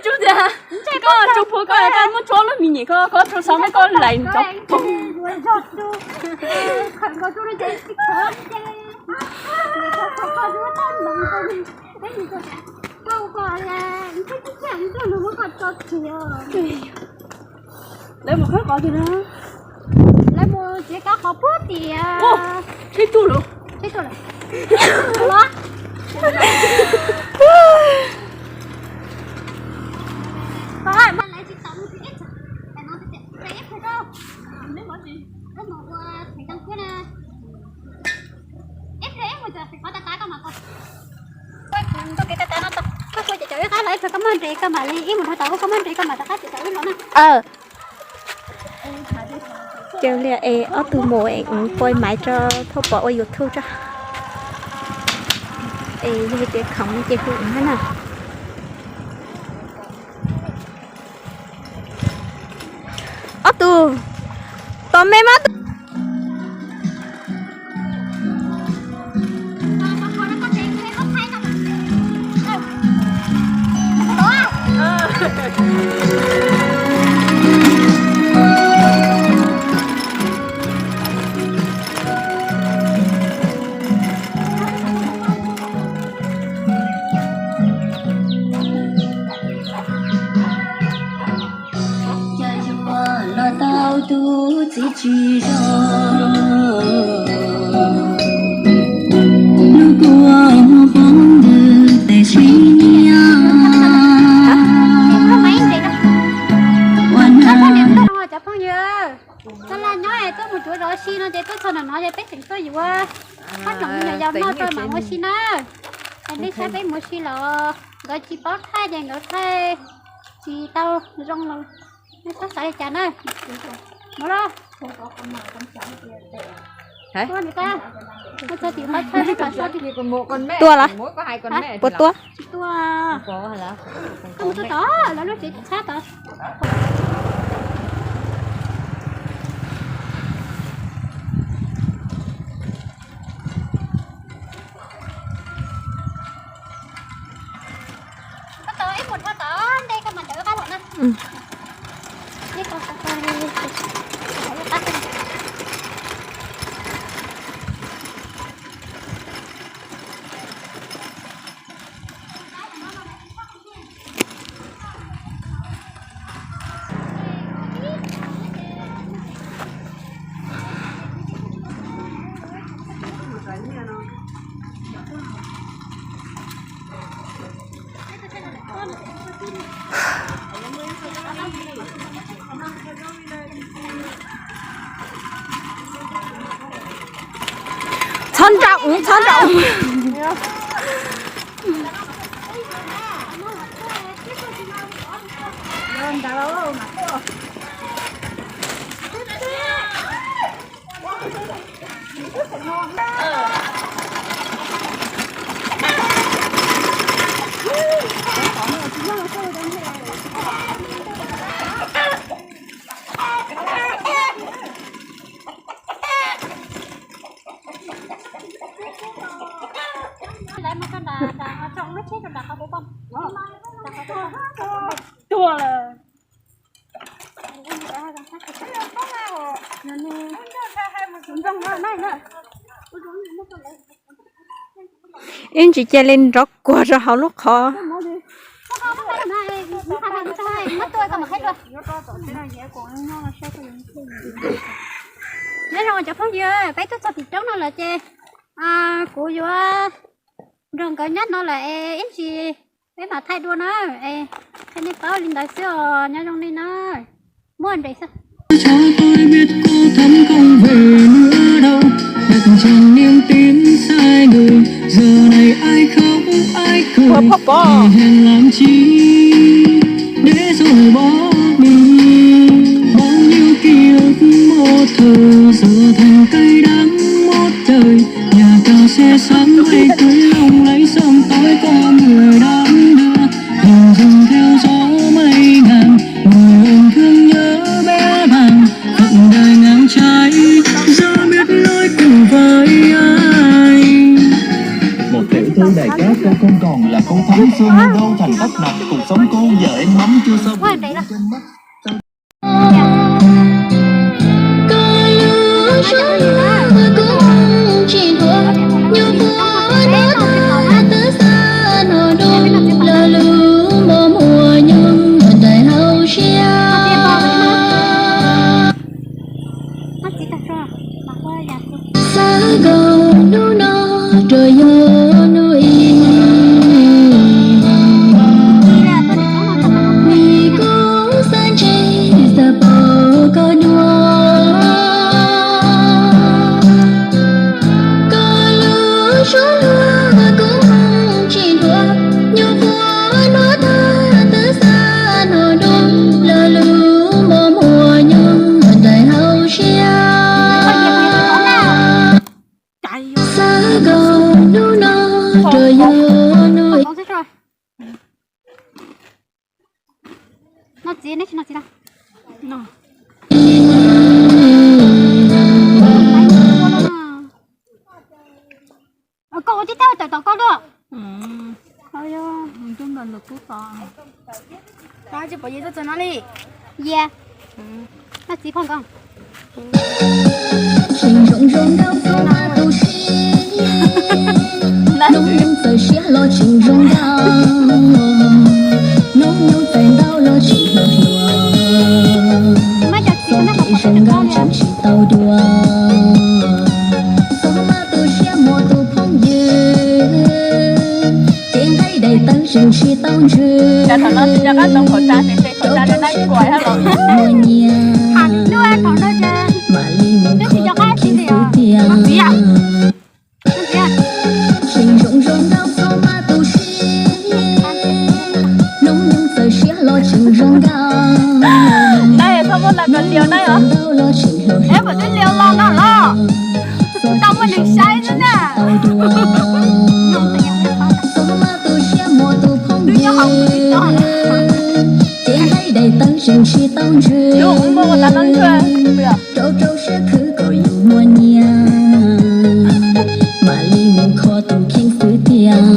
chú già có chú phụ có cái muốn cho nó mình nhỉ có chú sao mấy con lại chọc không có chú nó chơi xích hết chứ không có chú nó mừng con cái gì con không có là cái chẳng cho nó mới còn cho chừa lấy một cái có gì nữa lấy một chỉ có hộp bút thì chết chú luôn đó có ai mà lại chỉ tổng thì ít tại nó sẽ ít thôi đâu lấy món gì lấy một thằng tăng quyết nè ít thế mà giờ phải có ta con mà con tôi cái ta nó tôi có chị chửi cái lại phải cảm ơn chị cơ mà ý mình thôi tao cảm ơn chị cơ mà tao chị chửi nó nè chờ lẹ ở từ mùa em quay máy cho thâu bỏ ở YouTube cho như thế không chị hưởng thế nào ở từ tao mê mắt自己热。如果我忘了在心呀，chả phong giờ, tôi là nói tôi một chuỗi đó xin nó để tôi cho nó nói để biết tính tôi gì quá, phát động nhà giàu nó tôi mà mua xin á, anh đi xe biết mua xin là gọi chị bót thay dành nữa thay, chị tao rong rồi, nó có sợi chả nữa, mua đó, hả? con người ta, nó cho chị bót thay cả sao thì còn một con mẹ, tua là, mỗi có hai con mẹ, bột tua, tua, có hả là, không tôi đó, là nó chỉ sát à. Thân trọng lại mà con đã trong nó chết rồi đã không bố con tua là em chỉ chơi lên rót qua rồi hào lúc khó nếu rồi chả phong dưa cái tôi cho thịt trống nó là chê của dưa rừng cỡ nhất nó là em gì cái mà thay đua nó cái này bao linh đại xưa nhá trong đi nó muốn đấy sao cho tôi biết cô thắm không về nữa đâu đặt chẳng niềm tin sai người giờ này ai khóc ai cười vì hẹn làm chi để rồi bỏ mình bao nhiêu ký ức một thời giờ thành cây đắng một trời nhà cao xe sáng hay cưới lòng lấy sớm tối có người đón đưa hình dung theo gió mây ngàn người ôm thương nhớ bé bàng phận đời ngang trái giờ biết nói cùng với ai một tiểu thư đại cát đã không còn là câu thắm xưa đâu thành tấp nập cuộc sống cô vợ em mắm chưa xong Ôi, đấy là con thích rồi. Nó gì đấy, nó gì đâu. Nó. Cô đi theo tao con được. Thôi yo, chúng ta lực tốt to. Đó chứ bây giờ cho nó đi. Yeah. Nó chỉ phong con. 心中中高走马都是，浓浓在下落情中高，浓浓在到了情中落，走一身高争取到多，走马都下莫都碰见，天黑得等生去到这， Cho thằng nó cho các đồng khẩu trang thì khẩu trang đến đây quậy hết rồi. Hẳn đưa thằng nó chơi. Mà ly mình Thế thì cho khó các tìm chị số tiền. Bác sĩ à? Bác sĩ à? 心中中高走马都是，浓浓在下落情中高。 Đây không có là cần liều đây hả? Em phải cái liều lo nó lo. Tao mới được say nữa nè. Đưa cho hồng người to. Dù cũng có một lần ăn thuê. Trâu trâu sẽ cứ có yêu mua nhà, mà ly mình khó tụ khen thứ tiền.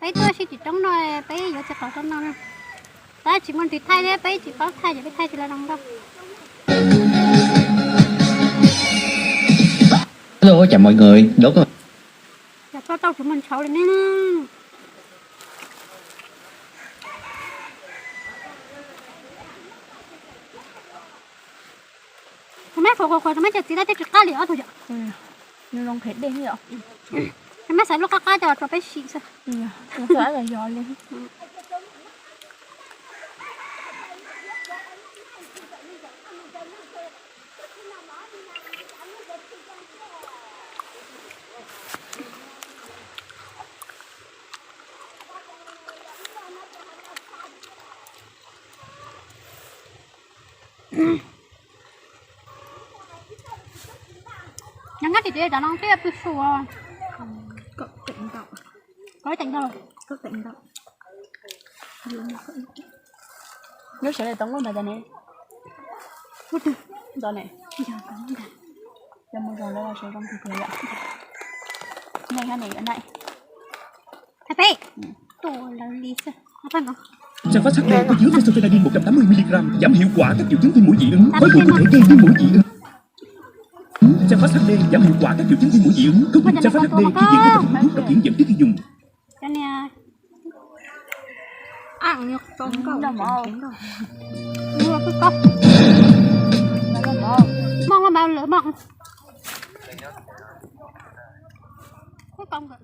Bây tôi chỉ trong này, bây giờ sẽ có trong này. Đấy chỉ muốn thì thay đấy, bây chỉ có thay, chỉ thay thì là đồng đâu. Hello, chào mọi người. Đúng rồi. Giờ cho tao chúng mình xấu lên nè. Mấy khổ mấy chợ chỉ là chỉ cá liễu thôi chứ. Nhưng không hết đen rồi. Mấy sai lúc cá cho bé xị sao? Không phải là giò lên. Nhắn thì để nó cái bự sủa. Có tỉnh động. Có tỉnh đâu? Có tỉnh động. Nếu sẽ là tống luôn là giờ này. Giờ này. Giờ một giờ đây là số trong thực tế ạ. Này cái này ở này. Thầy Pê. Tổ là lý sao? Apa không? Trà phát sắc đen có chứa Fesophedadin 180mg, giảm hiệu quả các triệu chứng viêm mũi dị ứng. Khói bụi có thể gây viêm mũi dị ứng. Trà phát HD giảm hiệu quả các triệu chứng viêm mũi dị ứng. Thuốc Trà phát HD khi diện có thể thuốc độc hướng dẫn trước khi dùng. Cái này ăn được con cậu đâu mà mua cái cốc mong là bao lửa mong cái con rồi